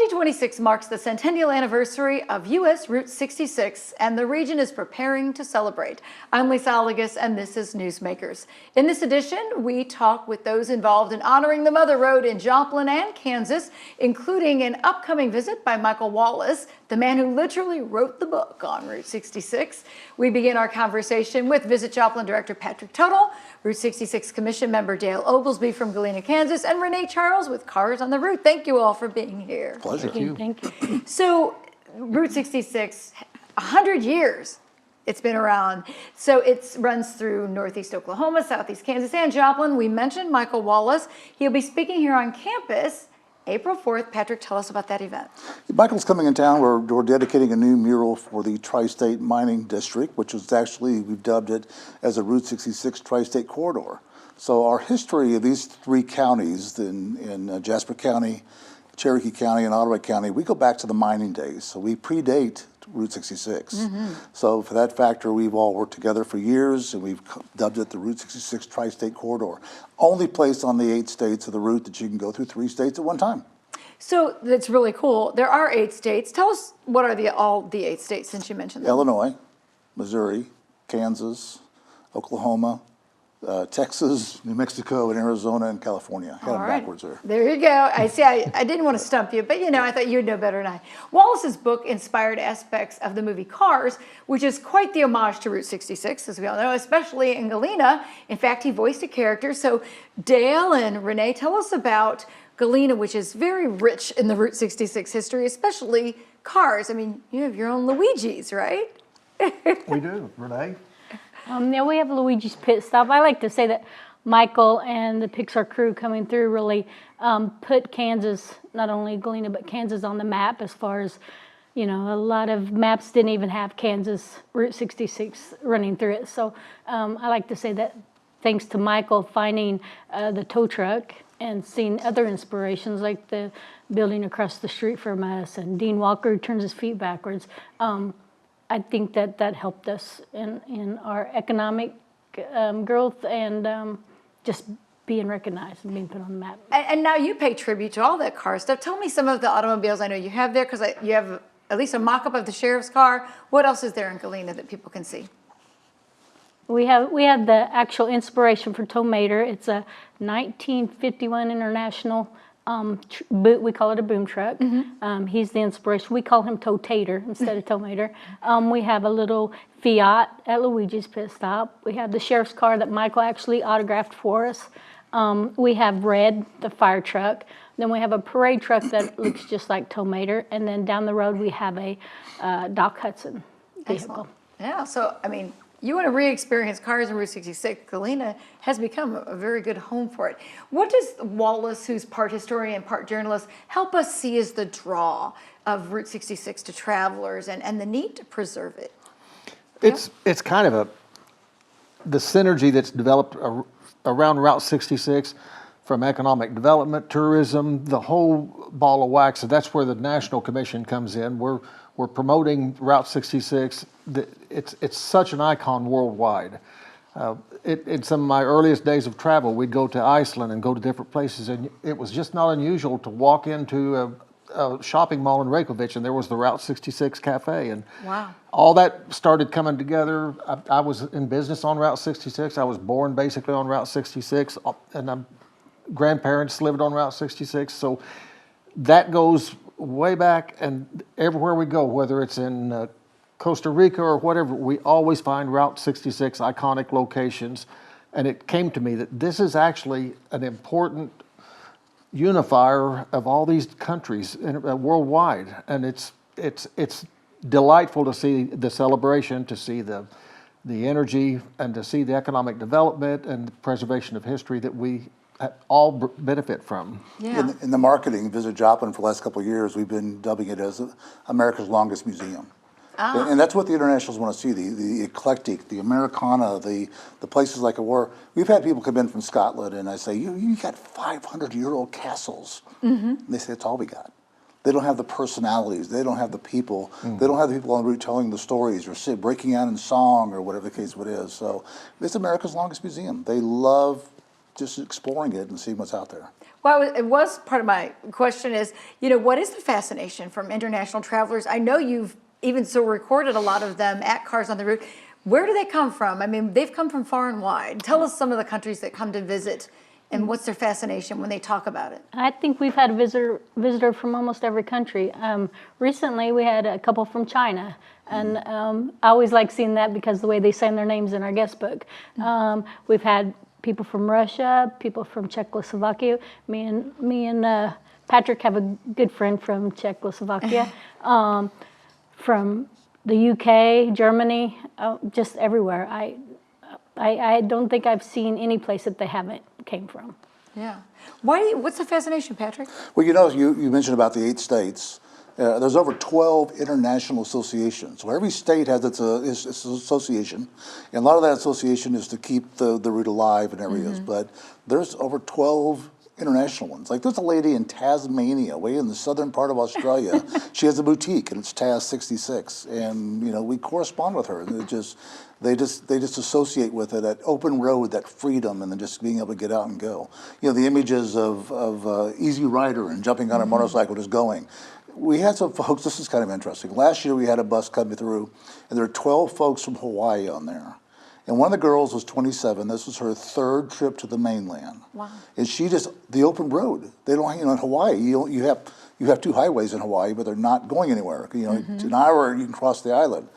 2026 marks the centennial anniversary of U.S. Route 66, and the region is preparing to celebrate. I'm Lisa Allegas, and this is Newsmakers. In this edition, we talk with those involved in honoring the Mother Road in Joplin and Kansas, including an upcoming visit by Michael Wallace, the man who literally wrote the book on Route 66. We begin our conversation with Visit Joplin Director Patrick Tuttle, Route 66 Commission member Dale Oglesby from Galena, Kansas, and Renee Charles with Cars on the Route. Thank you all for being here. Pleasure. Thank you. So, Route 66, 100 years it's been around. So it runs through northeast Oklahoma, southeast Kansas, and Joplin. We mentioned Michael Wallace. He'll be speaking here on campus April 4th. Patrick, tell us about that event. Michael's coming in town. We're dedicating a new mural for the Tri-State Mining District, which is actually, we've dubbed it as a Route 66 Tri-State Corridor. So our history of these three counties in Jasper County, Cherokee County, and Ottawa County, we go back to the mining days. So we predate Route 66. So for that factor, we've all worked together for years, and we've dubbed it the Route 66 Tri-State Corridor. Only place on the 8 states of the route that you can go through 3 states at one time. So that's really cool. There are 8 states. Tell us, what are all the 8 states, since you mentioned them? Illinois, Missouri, Kansas, Oklahoma, Texas, New Mexico, and Arizona, and California. Got them backwards there. There you go. I see. I didn't want to stump you, but I thought you'd know better than I. Wallace's book inspired aspects of the movie Cars, which is quite the homage to Route 66, as we all know, especially in Galena. In fact, he voiced a character. So Dale and Renee, tell us about Galena, which is very rich in the Route 66 history, especially Cars. I mean, you have your own Luigi's, right? We do, Renee. Yeah, we have Luigi's Pit Stop. I like to say that Michael and the Pixar crew coming through really put Kansas, not only Galena, but Kansas on the map as far as, a lot of maps didn't even have Kansas Route 66 running through it. So I like to say that thanks to Michael finding the tow truck and seeing other inspirations like the building across the street from us and Dean Walker who turns his feet backwards. I think that helped us in our economic growth and just being recognized and being put on the map. And now you pay tribute to all that car stuff. Tell me some of the automobiles I know you have there, because you have at least a mock-up of the sheriff's car. What else is there in Galena that people can see? We have the actual inspiration for Tomater. It's a 1951 International we call it a boom truck. He's the inspiration. We call him Totator instead of Tomater. We have a little Fiat at Luigi's Pit Stop. We have the sheriff's car that Michael actually autographed for us. We have Red, the fire truck. Then we have a parade truck that looks just like Tomater. And then down the road we have a Doc Hudson vehicle. Excellent. Yeah, so, you want to re-experience Cars on Route 66, Galena has become a very good home for it. What does Wallace, who's part historian, part journalist, help us see as the draw of Route 66 to travelers and the need to preserve it? It's kind of the synergy that's developed around Route 66 from economic development, tourism, the whole ball of wax. So that's where the National Commission comes in. We're promoting Route 66. It's such an icon worldwide. In some of my earliest days of travel, we'd go to Iceland and go to different places, and it was just not unusual to walk into a shopping mall in Reykjavik, and there was the Route 66 cafe, and wow. All that started coming together. I was in business on Route 66. I was born basically on Route 66, and grandparents lived on Route 66, so that goes way back, and everywhere we go, whether it's in Costa Rica or whatever, we always find Route 66 iconic locations. And it came to me that this is actually an important unifier of all these countries worldwide. And it's delightful to see the celebration, to see the energy, and to see the economic development and the preservation of history that we all benefit from. Yeah. In the marketing, Visit Joplin, for the last couple of years, we've been dubbing it as America's longest museum. And that's what the internationals want to see, the eclectic, the Americana, the places like it were. We've had people come in from Scotland, and I say, you got 500-year-old castles. And they say, that's all we got. They don't have the personalities. They don't have the people. They don't have the people on the route telling the stories or breaking out in song or whatever the case it is. So it's America's longest museum. They love just exploring it and seeing what's out there. Well, it was part of my question is, what is the fascination from international travelers? I know you've even so recorded a lot of them at Cars on the Route. Where do they come from? I mean, they've come from far and wide. Tell us some of the countries that come to visit and what's their fascination when they talk about it. I think we've had a visitor from almost every country. Recently, we had a couple from China, and I always like seeing that because the way they sign their names in our guest book. We've had people from Russia, people from Czechoslovakia. Me and Patrick have a good friend from Czechoslovakia, from the UK, Germany, just everywhere. I don't think I've seen any place that they haven't came from. Yeah. What's the fascination, Patrick? Well, you mentioned about the 8 states. There's over 12 international associations. So every state has its association, and a lot of that association is to keep the route alive in areas. But there's over 12 international ones. Like there's a lady in Tasmania, way in the southern part of Australia. She has a boutique, and it's Tas 66, and we correspond with her. And they just associate with it, that open road, that freedom, and then just being able to get out and go. The images of Easy Rider and jumping on a motorcycle just going. We had some folks, this is kind of interesting. Last year we had a bus coming through, and there were 12 folks from Hawaii on there. And one of the girls was 27. This was her 3rd trip to the mainland. Wow. And she the open road. They don't, in Hawaii, you have 2 highways in Hawaii, but they're not going anywhere. An hour you can cross the island.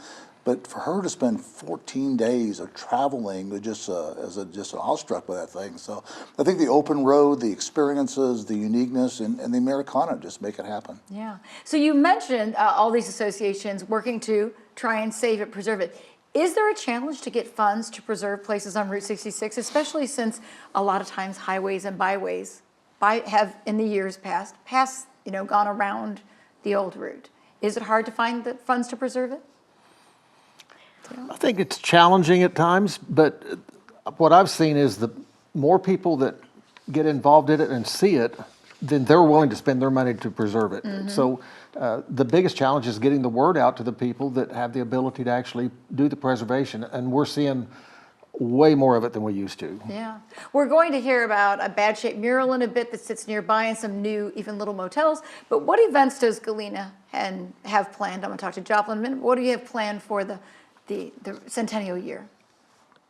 But for her to spend 14 days of traveling, just awestruck by that thing. So I think the open road, the experiences, the uniqueness, and the Americana just make it happen. Yeah. So you mentioned all these associations working to try and save it, preserve it. Is there a challenge to get funds to preserve places on Route 66, especially since a lot of times highways and byways have in the years past gone around the old route? Is it hard to find the funds to preserve it? I think it's challenging at times, but what I've seen is the more people that get involved in it and see it, then they're willing to spend their money to preserve it. So the biggest challenge is getting the word out to the people that have the ability to actually do the preservation, and we're seeing way more of it than we used to. Yeah. We're going to hear about a bad shaped mural in a bit that sits nearby and some new, even little motels. But what events does Galena have planned? I'm going to talk to Joplin in a minute. What do you have planned for the Centennial year?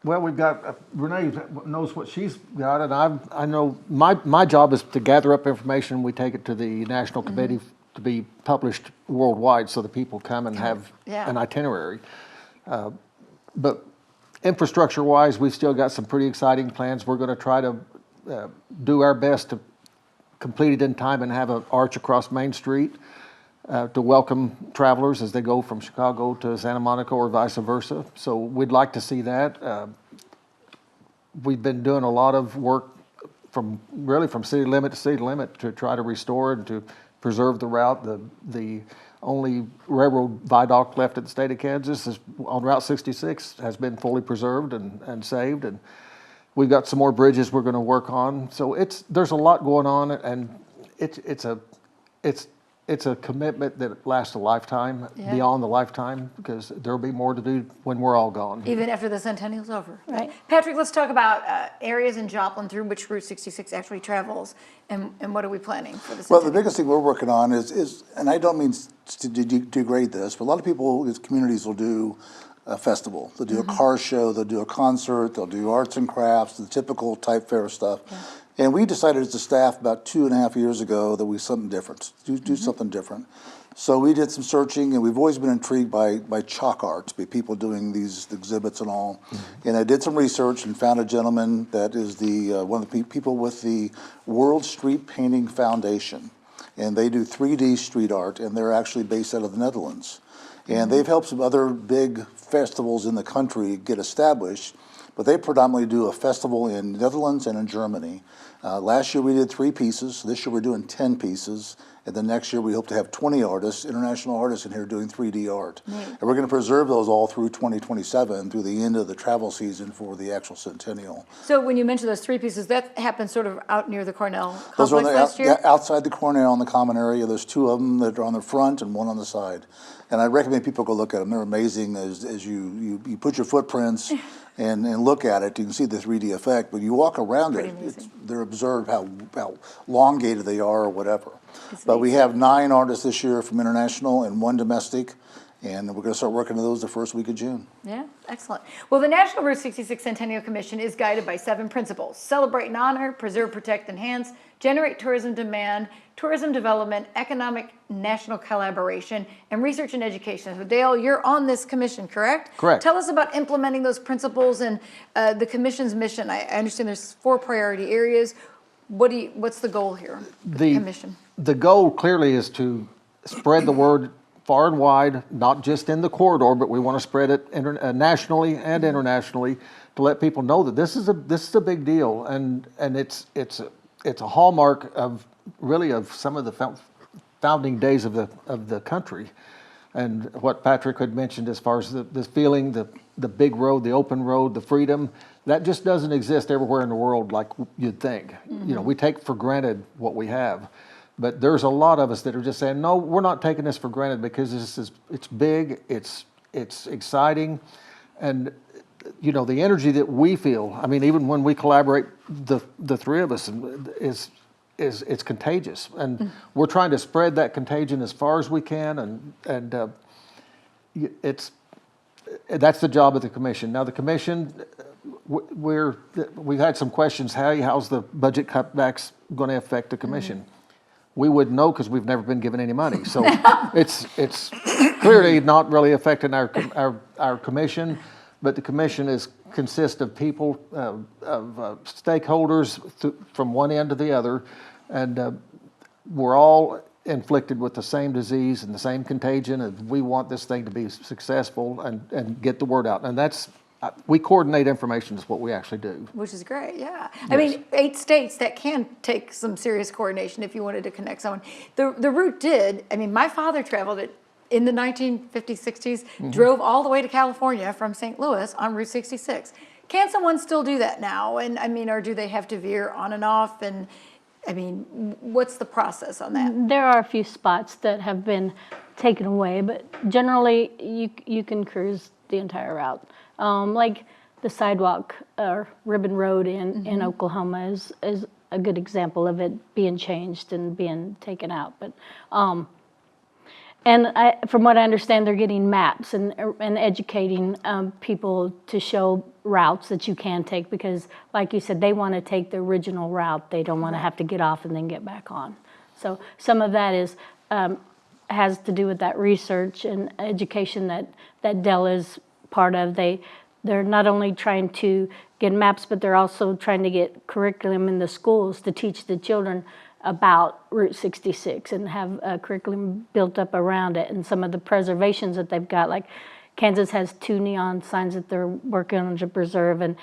Well, we've got, Renee knows what she's got, and I know my job is to gather up information. We take it to the National Committee to be published worldwide so that people come and have an itinerary. But infrastructure-wise, we've still got some pretty exciting plans. We're going to try to do our best to complete it in time and have an arch across Main Street to welcome travelers as they go from Chicago to Santa Monica or vice versa. So we'd like to see that. We've been doing a lot of work from city limit to city limit to try to restore and to preserve the route. The only railroad viaduct left in the state of Kansas is on Route 66 has been fully preserved and saved, and we've got some more bridges we're going to work on. So there's a lot going on, and it's a commitment that lasts a lifetime, beyond the lifetime, because there'll be more to do when we're all gone. Even after the Centennial's over. Right. Patrick, let's talk about areas in Joplin through which Route 66 actually travels, and what are we planning for the Centennial? Well, the biggest thing we're working on is, and I don't mean to degrade this, but a lot of people, communities will do a festival. They'll do a car show, they'll do a concert, they'll do arts and crafts, the typical type fair stuff. Yeah. And we decided as a staff about 2.5 years ago that we something different, do something different. So we did some searching, and we've always been intrigued by chalk art, by people doing these exhibits and all. And I did some research and found a gentleman that is one of the people with the World Street Painting Foundation. And they do 3D street art, and they're actually based out of the Netherlands. And they've helped some other big festivals in the country get established, but they predominantly do a festival in the Netherlands and in Germany. Last year we did 3 pieces. This year we're doing 10 pieces. And then next year we hope to have 20 artists, international artists in here doing 3D art. And we're going to preserve those all through 2027, through the end of the travel season for the actual Centennial. So when you mentioned those 3 pieces, that happened sort of out near the Cornell complex those are last year? Outside the Cornell in the common area. There's 2 of them that are on the front and 1 on the side. And I recommend people go look at them. They're amazing as you put your footprints and look at it, you can see the 3D effect. But you walk around it, they're observed how elongated they are or whatever. But we have 9 artists this year from international and 1 domestic. And we're going to start working on those the first week of June. Yeah, excellent. Well, the National Route 66 Centennial Commission is guided by 7 principles: celebrate and honor, preserve, protect, enhance, generate tourism demand, tourism development, economic national collaboration, and research and education. So Dale, you're on this commission, correct? Correct. Tell us about implementing those principles and the commission's mission. I understand there's 4 priority areas. What's the goal here, the commission? The goal clearly is to spread the word far and wide, not just in the corridor, but we want to spread it nationally and internationally to let people know that this is a big deal, and it's a hallmark of some of the founding days of the country, and what Patrick had mentioned as far as the feeling, the big road, the open road, the freedom, that just doesn't exist everywhere in the world like you'd think. You know, we take for granted what we have. But there's a lot of us that are just saying, no, we're not taking this for granted because it's big, it's exciting, and you know the energy that we feel. I mean, even when we collaborate, the 3 of us it's contagious, and we're trying to spread that contagion as far as we can, and that's the job of the commission. Now the commission, we've had some questions. How's the budget cutbacks going to affect the commission? We wouldn't know because we've never been given any money. So it's clearly not really affecting our commission, but the commission consists of people, of stakeholders from one end to the other, and we're all inflicted with the same disease and the same contagion, and we want this thing to be successful and get the word out. And we coordinate information is what we actually do. Which is great, yeah. Yes. I mean, 8 states, that can take some serious coordination if you wanted to connect someone. The route did, I mean, my father traveled it in the 1950s, 60s, drove all the way to California from St. Louis on Route 66. Can someone still do that now? And I mean, or do they have to veer on and off? And I mean, what's the process on that? There are a few spots that have been taken away, but generally you can cruise the entire route. Like the sidewalk or Ribbon Road in Oklahoma is a good example of it being changed and being taken out. But from what I understand, they're getting maps and educating people to show routes that you can take because, like you said, they want to take the original route. They don't want to have to get off and then get back on. So some of that has to do with that research and education that Dell is part of. They're not only trying to get maps, but they're also trying to get curriculum in the schools to teach the children about Route 66 and have a curriculum built up around it. And some of the preservations that they've got, like Kansas has 2 neon signs that they're working on to preserve, and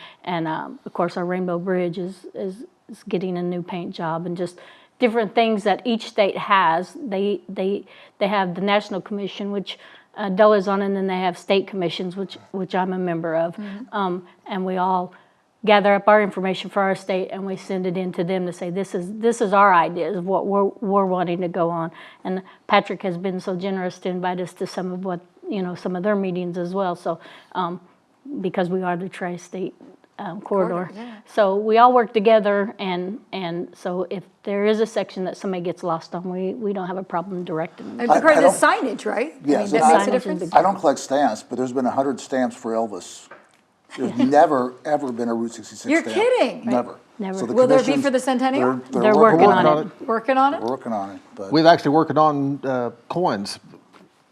of course our Rainbow Bridge is getting a new paint job, and just different things that each state has. They have the National Commission, which Dell is on, and then they have state commissions, which I'm a member of, and we all gather up our information for our state and we send it in to them to say this is our ideas of what we're wanting to go on. And Patrick has been so generous to invite us to some of their meetings as well. So because we are the tri-state corridor. Yeah. So we all work together, and so if there is a section that somebody gets lost on, we don't have a problem directing them. And part of the signage, right? Yes, I mean, that makes a difference. I don't collect stamps, but there's been 100 stamps for Elvis. There's never, ever been a Route 66 You're stamp. kidding. Never. So the Will there be commissions- for the Centennial? They're working on it. Working on it? We're working on it. But We've actually working on coins.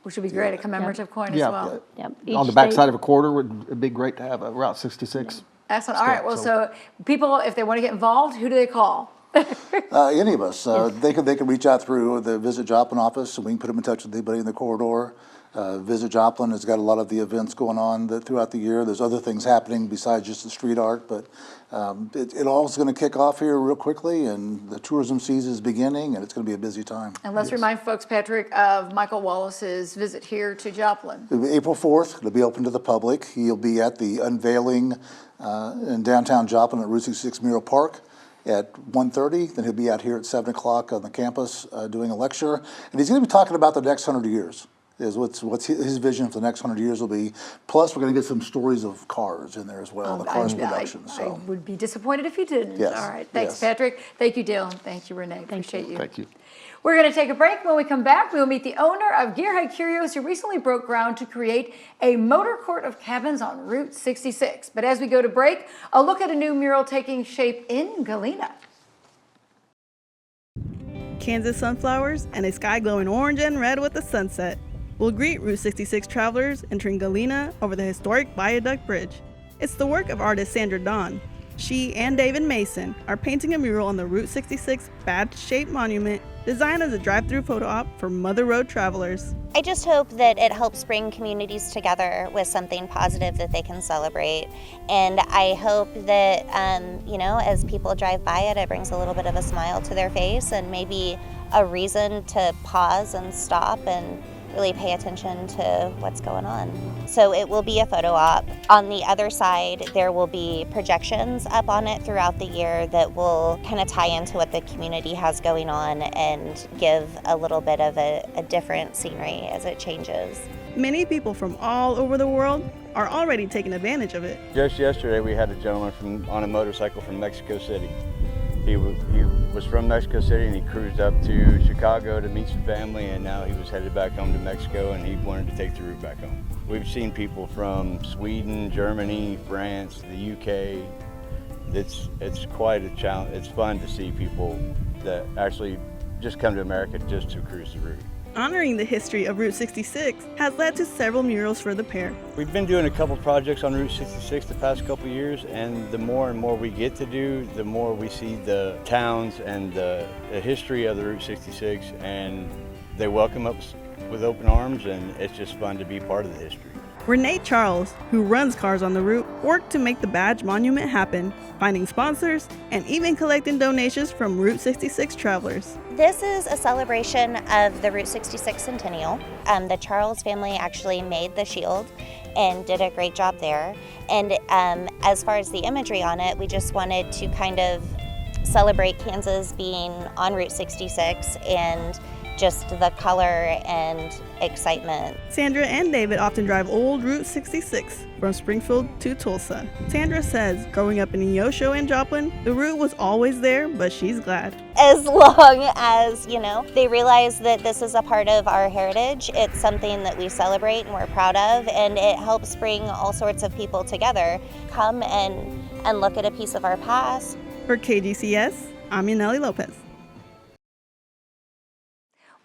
Which would be great, a commemorative coin as Yeah, well. Yep. On the Each back state- side of a quarter, it'd be great to have a Route 66. Excellent. All right. Well, So- so people, if they want to get involved, who do they call? any of us, they can reach out through the Visit Joplin office, and we can put them in touch with anybody in the corridor. Visit Joplin has got a lot of the events going on throughout the year. There's other things happening besides just the street art, but it all is going to kick off here real quickly, and the tourism season is beginning, and it's going to be a busy time. And let's remind folks, Patrick, of Michael Wallace's visit here to Joplin. April 4th, it'll be open to the public. He'll be at the unveiling in downtown Joplin at Route 66 Mural Park at 1:30. Then he'll be out here at 7 o'clock on the campus doing a lecture. And he's going to be talking about the next 100 years is what's his vision for the next 100 years will be. Plus, we're going to get some stories of cars in there as well, the cars production. I So would be disappointed if you didn't. Yes, All right. Thanks, yes. Patrick. Thank you, Dale. Thank you, Renee. Appreciate you. Thank you. We're going to take a break. When we come back, we'll meet the owner of Gearhead Curios, who recently broke ground to create a motor court of cabins on Route 66. But as we go to break, a look at a new mural taking shape in Galena. Kansas sunflowers and a sky glowing orange and red with the sunset will greet Route 66 travelers entering Galena over the historic Viaduct Bridge. It's the work of artist Sandra Dawn. She and David Mason are painting a mural on the Route 66 badge-shaped monument designed as a drive-through photo op for Mother Road travelers. I just hope that it helps bring communities together with something positive that they can celebrate. And I hope that, as people drive by it, it brings a little bit of a smile to their face and maybe a reason to pause and stop and really pay attention to what's going on. So it will be a photo op. On the other side, there will be projections up on it throughout the year that will kind of tie into what the community has going on and give a little bit of a different scenery as it changes. Many people from all over the world are already taking advantage of it. Just yesterday, we had a gentleman on a motorcycle from Mexico City. He was from Mexico City and he cruised up to Chicago to meet some family, and now he was headed back home to Mexico and he wanted to take the route back home. We've seen people from Sweden, Germany, France, the UK. It's quite a challenge. It's fun to see people that actually just come to America just to cruise the route. Honoring the history of Route 66 has led to several murals for the pair. We've been doing a couple projects on Route 66 the past couple years, and the more and more we get to do, the more we see the towns and the history of the Route 66, and they welcome us with open arms, and it's just fun to be part of the history. Renee Charles, who runs Cars on the Route, worked to make the badge monument happen, finding sponsors and even collecting donations from Route 66 travelers. This is a celebration of the Route 66 Centennial. The Charles family actually made the shield and did a great job there. And as far as the imagery on it, we just wanted to kind of celebrate Kansas being on Route 66 and just the color and excitement. Sandra and David often drive old Route 66 from Springfield to Tulsa. Sandra says growing up in Neosho and Joplin, the route was always there, but she's glad. As long as, they realize that this is a part of our heritage, it's something that we celebrate and we're proud of, and it helps bring all sorts of people together. Come and look at a piece of our past. For KGCS, I'm Yaneli Lopez.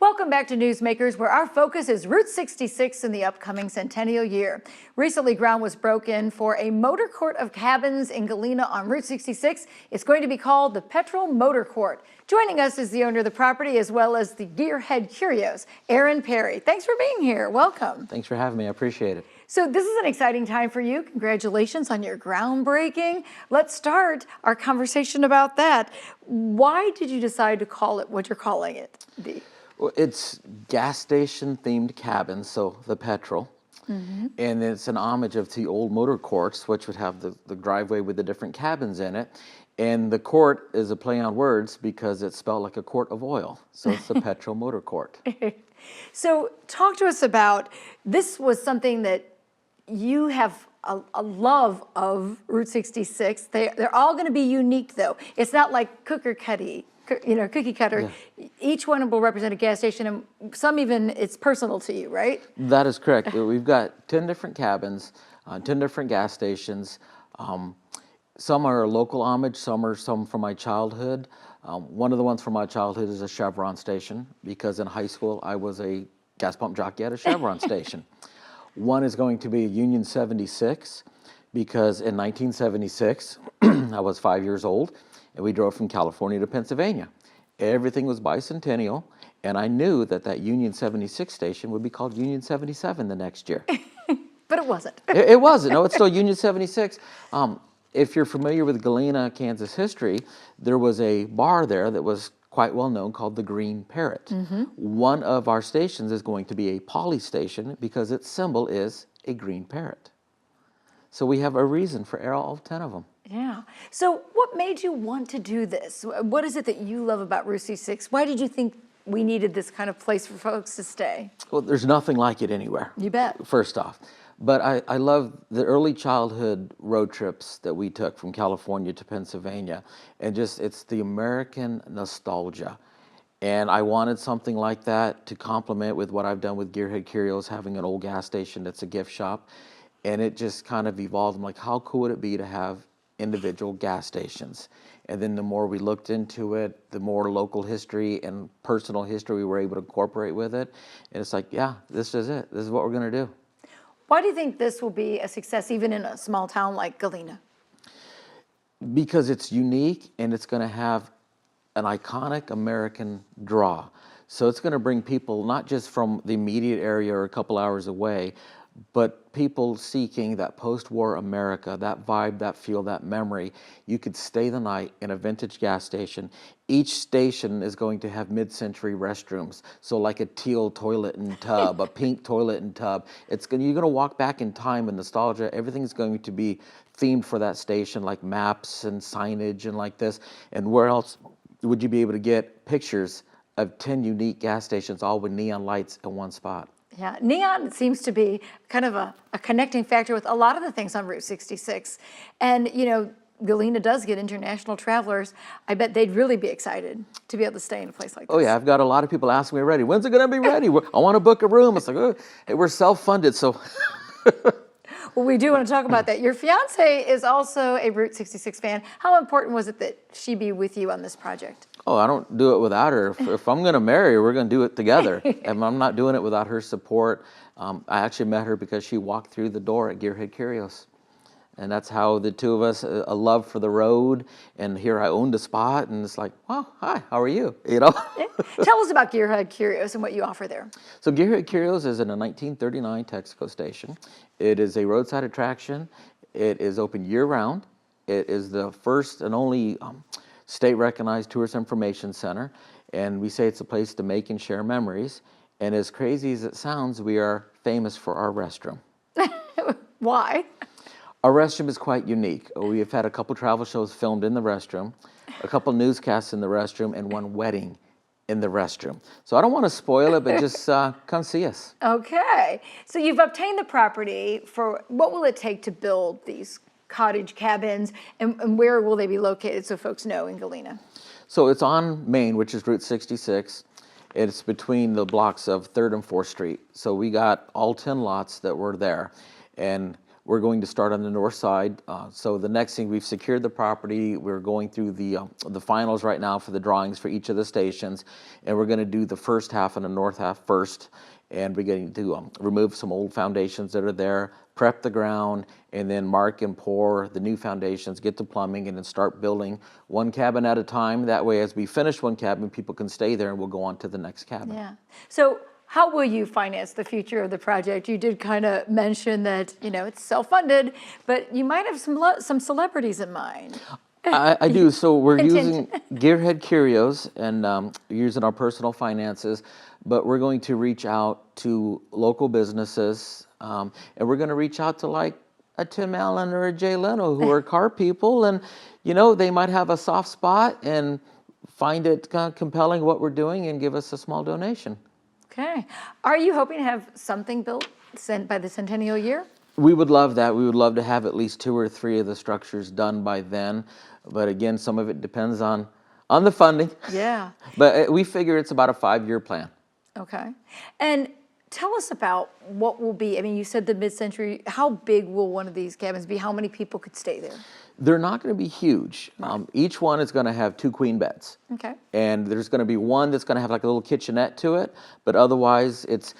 Welcome back to Newsmakers, where our focus is Route 66 in the upcoming Centennial year. Recently, ground was broken for a motor court of cabins in Galena on Route 66. It's going to be called the Petrol Motor Court. Joining us is the owner of the property, as well as the Gearhead Curios, Aaron Perry. Thanks for being here. Welcome. Thanks for having me. I appreciate it. So this is an exciting time for you. Congratulations on your groundbreaking. Let's start our conversation about that. Why did you decide to call it what you're calling it? Well, it's gas station themed cabins, so the petrol. And it's an homage of the old motor courts, which would have the driveway with the different cabins in it. And the court is a play on words because it's spelled like a quart of oil. So it's the Petrol Motor Court. So talk to us about, this was something that you have a love of Route 66. They're all going to be unique, though. It's not like cookie cutter. Yeah. Each one will represent a gas station, and some even it's personal to you, right? That is correct. We've got 10 different cabins, 10 different gas stations. Some are local homage, some from my childhood. One of the ones from my childhood is a Chevron station, because in high school I was a gas pump jockey at a Chevron station. One is going to be a Union 76, because in 1976, I was 5 years old, and we drove from California to Pennsylvania. Everything was bicentennial, and I knew that Union 76 station would be called Union 77 the next year. But it wasn't. It wasn't. No, it's still Union 76. If you're familiar with Galena, Kansas history, there was a bar there that was quite well known called the Green Parrot. One of our stations is going to be a poly station because its symbol is a green parrot. So we have a reason for all 10 of them. Yeah. So what made you want to do this? What is it that you love about Route 66? Why did you think we needed this kind of place for folks to stay? Well, there's nothing like it anywhere. You bet. First off. But I love the early childhood road trips that we took from California to Pennsylvania. And just, it's the American nostalgia. And I wanted something like that to complement with what I've done with Gearhead Curios, having an old gas station that's a gift shop. And it just kind of evolved. I'm like, how cool would it be to have individual gas stations? And then the more we looked into it, the more local history and personal history we were able to incorporate with it. And it's like, yeah, this is it. This is what we're going to do. Why do you think this will be a success even in a small town like Galena? Because it's unique and it's going to have an iconic American draw. So it's going to bring people not just from the immediate area or a couple hours away, but people seeking that post-war America, that vibe, that feel, that memory. You could stay the night in a vintage gas station. Each station is going to have mid-century restrooms. So like a teal toilet and tub, a pink toilet and tub. You're going to walk back in time and nostalgia. Everything's going to be themed for that station, like maps and signage and like this. And where else would you be able to get pictures of 10 unique gas stations, all with neon lights in one spot? Yeah, neon seems to be kind of a connecting factor with a lot of the things on Route 66. And, you know, Galena does get international travelers. I bet they'd really be excited to be able to stay in a place like this. Oh yeah, I've got a lot of people asking me already, when's it gonna be ready? I wanna book a room. It's like, oh, hey, we're self-funded, so. Well, we do want to talk about that. Your fiance is also a Route 66 fan. How important was it that she be with you on this project? Oh, I don't do it without her. If I'm going to marry her, we're going to do it together. And I'm not doing it without her support. I actually met her because she walked through the door at Gearhead Curios. And that's how the two of us, a love for the road, and here I owned a spot, and it's like, wow, hi, how are you? You know? Tell us about Gearhead Curios and what you offer there. So Gearhead Curios is in a 1939 Texaco station. It is a roadside attraction. It is open year-round. It is the first and only state-recognized tourist information center, and we say it's a place to make and share memories. And as crazy as it sounds, we are famous for our restroom. Why? Our restroom is quite unique. We have had a couple travel shows filmed in the restroom, a couple newscasts in the restroom, and one wedding in the restroom. So I don't want to spoil it, but just come see us. Okay. So you've obtained the property for, what will it take to build these cottage cabins, and where will they be located so folks know in Galena? So it's on Main, which is Route 66. It's between the blocks of 3rd and 4th Street. So we got all 10 lots that were there. And we're going to start on the north side. So the next thing, we've secured the property. We're going through the finals right now for the drawings for each of the stations. And we're going to do the first half and the north half first. And we're going to remove some old foundations that are there, prep the ground, and then mark and pour the new foundations, get the plumbing, and then start building one cabin at a time. That way, as we finish one cabin, people can stay there and we'll go on to the next cabin. Yeah. So how will you finance the future of the project? You did kind of mention that, you know, it's self-funded, but you might have some celebrities in mind. I do. So we're using Gearhead Curios and using our personal finances, but we're going to reach out to local businesses, and we're going to reach out to like a Tim Allen or a Jay Leno, who are car people, and you know, they might have a soft spot and find it kind of compelling what we're doing and give us a small donation. Okay. Are you hoping to have something built by the Centennial year? We would love that. We would love to have at least 2 or 3 of the structures done by then. But again, some of it depends on the funding. Yeah. But we figure it's about a 5-year plan. Okay. And tell us about what will be, I mean, you said the mid-century, how big will one of these cabins be? How many people could stay there? They're not going to be huge. Right. Each one is going to have 2 queen beds. Okay. And there's going to be one that's going to have like a little kitchenette to it, but otherwise it's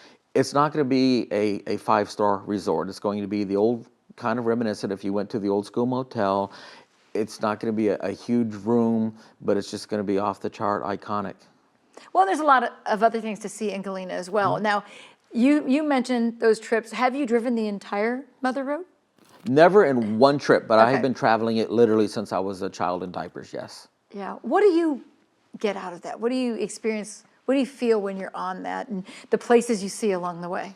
not going to be a 5-star resort. It's going to be the old kind of reminiscent if you went to the old school motel. It's not going to be a huge room, but it's just going to be off the chart iconic. Well, there's a lot of other things to see in Galena as well. Mm-hmm. Now, you mentioned those trips. Have you driven the entire Mother Road? Never in one trip, but Okay. I have been traveling it literally since I was a child in diapers, yes. Yeah. What do you get out of that? What do you experience? What do you feel when you're on that and the places you see along the way?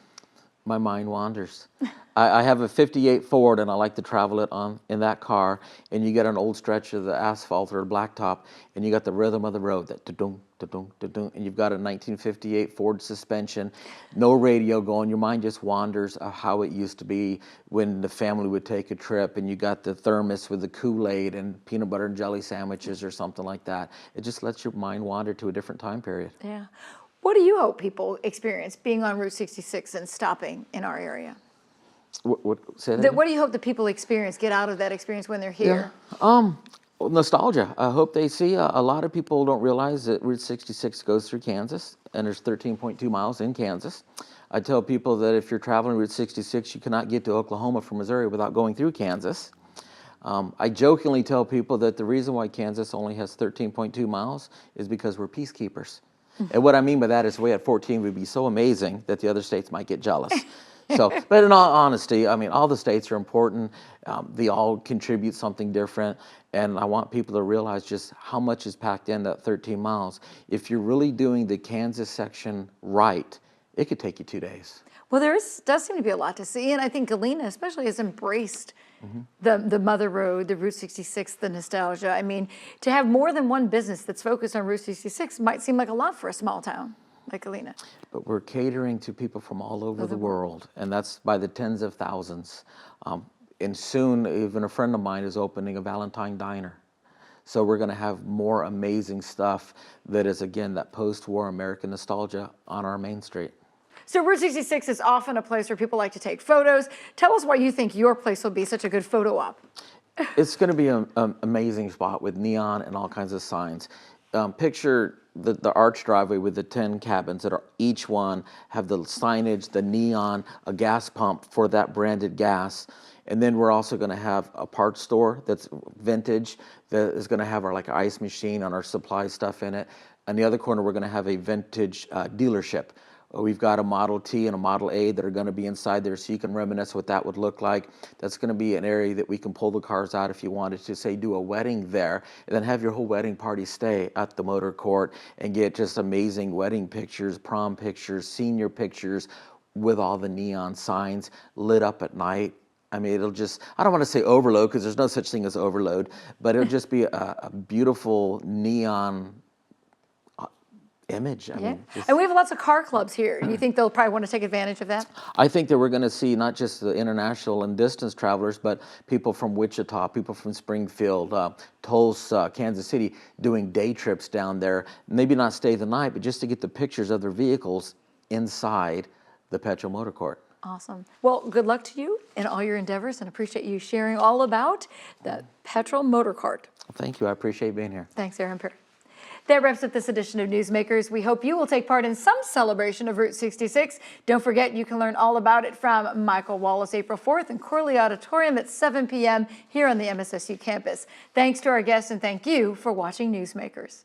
My mind wanders. I have a 58 Ford and I like to travel it in that car, and you get an old stretch of the asphalt or blacktop and you got the rhythm of the road, that da-dum, da-dum, da-dum, and you've got a 1958 Ford suspension, no radio going, your mind just wanders of how it used to be when the family would take a trip and you got the thermos with the Kool-Aid and peanut butter and jelly sandwiches or something like that. It just lets your mind wander to a different time period. Yeah. What do you hope people experience being on Route 66 and stopping in our area? Say that again? What do you hope the people experience, get out of that experience when they're here? Nostalgia. I hope they see. A lot of people don't realize that Route 66 goes through Kansas, and there's 13.2 miles in Kansas. I tell people that if you're traveling Route 66, you cannot get to Oklahoma from Missouri without going through Kansas. I jokingly tell people that the reason why Kansas only has 13.2 miles is because we're peacekeepers. And what I mean by that is we had 14 would be so amazing that the other states might get jealous. So, but in all honesty, I mean, all the states are important. They all contribute something different. And I want people to realize just how much is packed in that 13 miles. If you're really doing the Kansas section right, it could take you 2 days. Well, does seem to be a lot to see, and I think Galena especially has embraced the Mother Road, the Route 66, the nostalgia. I mean, to have more than one business that's focused on Route 66 might seem like a lot for a small town like Galena. But we're catering to people from all over the world, and that's by the tens of thousands. And soon, even a friend of mine is opening a Valentine diner. So we're going to have more amazing stuff that is, again, that post-war American nostalgia on our main street. So Route 66 is often a place where people like to take photos. Tell us why you think your place will be such a good photo op. It's going to be an amazing spot with neon and all kinds of signs. Picture the arch driveway with the 10 cabins that are each one have the signage, the neon, a gas pump for that branded gas. And then we're also going to have a parts store that's vintage that is going to have our like ice machine and our supply stuff in it. On the other corner, we're going to have a vintage dealership. We've got a Model T and a Model A that are going to be inside there, so you can reminisce what that would look like. That's going to be an area that we can pull the cars out if you wanted to, say, do a wedding there, and then have your whole wedding party stay at the motor court and get just amazing wedding pictures, prom pictures, senior pictures with all the neon signs lit up at night. I mean, it'll just, I don't want to say overload because there's no such thing as overload, but it'll just be a beautiful neon image. I mean, and we have lots of car clubs here. Do you think they'll probably want to take advantage of that? I think that we're going to see not just the international and distance travelers, but people from Wichita, people from Springfield, Tulsa, Kansas City, doing day trips down there. Maybe not stay the night, but just to get the pictures of their vehicles inside the Petro Motor Court. Awesome. Well, good luck to you in all your endeavors, and appreciate you sharing all about the Petro Motor Cart. Thank you. I appreciate being here. Thanks, Aaron Perry. That wraps up this edition of Newsmakers. We hope you will take part in some celebration of Route 66. Don't forget, you can learn all about it from Michael Wallace April 4th in Corley Auditorium at 7 p.m. here on the MSSU campus. Thanks to our guests, and thank you for watching Newsmakers.